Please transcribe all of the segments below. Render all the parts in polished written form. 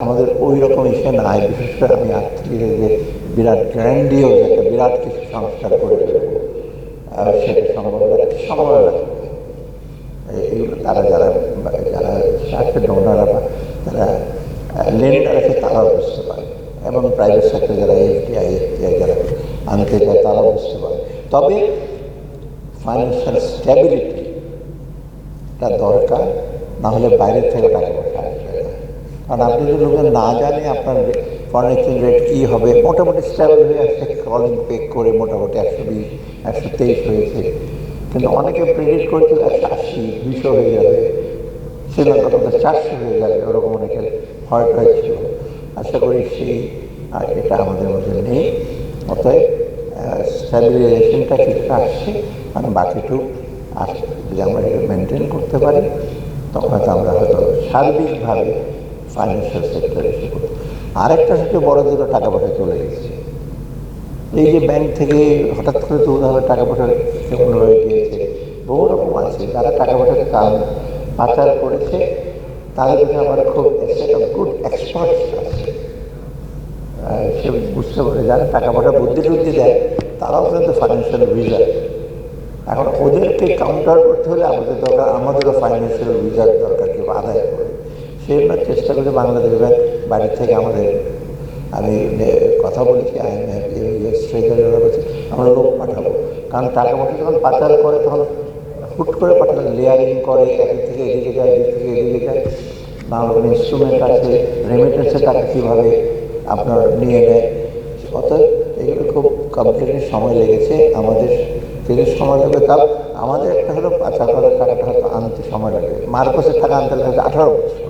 আমাদের ওই রকম ইসে নাই। বিশেষ করে আমি আর্থিক যে বিরাট গ্র্যান্ডিওজ একটা বিরাট কিছু সংস্কার করে ফেলবো, সেটা সম্ভব একটা সময় লাগবে। এইগুলো তারা যারা যারা আছে ডোনার বা যারা লেন্ডার আছে তারাও বুঝতে পারে, এবং প্রাইভেট সেক্টর যারা এফডিআই যারা আনতে যায় তারাও বুঝতে পারে। তবে ফাইন্যান্সিয়াল স্ট্যাবিলিটিটা দরকার, না হলে বাইরের থেকে টাকা পয়সা আসবে না। কারণ আপনি যদি লোকের না জানে আপনার ফরেন এক্সচেঞ্জ রেট কী হবে, মোটামুটি স্ট্যাবল হয়ে আসছে, কলিং পেক করে মোটামুটি 120 123 হয়েছে, কিন্তু অনেকে প্রেডিক্ট করছিল 180 200 হয়ে যাবে, শ্রীলঙ্কা তো 400 হয়ে যাবে, ওরকম অনেকের হয়তো হয়েছিল। আশা করি সেই এটা আমাদের মধ্যে নেই। অতএব স্ট্যাবিলাইজেশনটা কিছুটা আসছে, আর বাকিটুকু আসছে। যদি আমরা এটা মেনটেন করতে পারি তখন হয়তো আমরা হয়তো সার্বিকভাবে ফাইন্যান্সিয়াল সেক্টরে এসে করতে। আরেকটা সবচেয়ে বড় দুটো টাকা পয়সা চলে গেছে। এই যে ব্যাংক থেকে হঠাৎ করে তুলনাভাবে টাকা পয়সা কেমন হয়ে গিয়েছে, বহু রকম আছে যারা টাকা পয়সাকে পাচার করেছে, তাদের কাছে আমার খুব সেট অফ গুড এক্সপার্টস আছে। সে বুঝতে পারে যারা টাকা পয়সা বুদ্ধি টুদ্ধি দেয় তারাও কিন্তু ফাইন্যান্সিয়াল উইজার। এখন ওদেরকে কাউন্টার করতে হলে আমাদের দরকার, আমাদেরও ফাইন্যান্সিয়াল উইজার দরকার, কেউ আদায় করে। সেই জন্য চেষ্টা করে বাংলাদেশ ব্যাংক বাড়ি থেকে আমাদের, আমি কথা বলেছি ট্রেজারাররা বলছে আমরা লোক পাঠাবো, কারণ টাকা পয়সা যখন পাচার করে তখন হুট করে পাঠালে লেয়ারিং করে, একদিক থেকে এদিকে যায়, এদিক থেকে এদিকে যায়, নানা রকম ইনস্ট্রুমেন্ট আছে, রেমিটেন্সের টাকা কীভাবে আপনার নিয়ে নেয়। অতএব এগুলো খুব কমপ্লিটলি সময় লেগেছে আমাদের, যদি সময় লাগবে তাও আমাদের একটা হলো পাচার করার টাকাটা হয়তো আনতে সময় লাগবে। মার্কোসের টাকা আনতে লাগবে 18 বছর,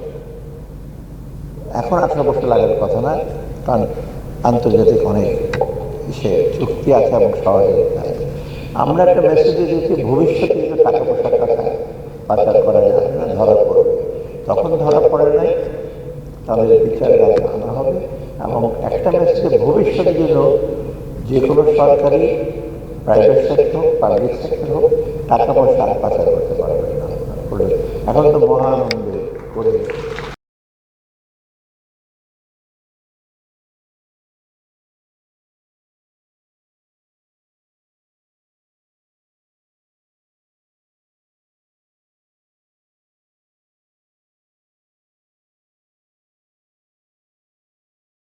এখন 18 বছর লাগার কথা না, কারণ আন্তর্জাতিক অনেক সে চুক্তি আছে এবং সহযোগিতা আছে। আমরা একটা মেসেজ দিয়েছি ভবিষ্যতে যদি টাকা পয়সার টাকা পাচার করা যাবে না, ধরা পড়বে। তখন ধরা পড়ে নাই, তাদের বিচারের আগে আনা হবে। এবং একটা মেসেজে ভবিষ্যতে যেন যে কোনো সরকারি, প্রাইভেট সেক্টর হোক, পাবলিক সেক্টর হোক, টাকা পয়সা পাচার করতে পারবে না। এখন তো মহানন্দে করে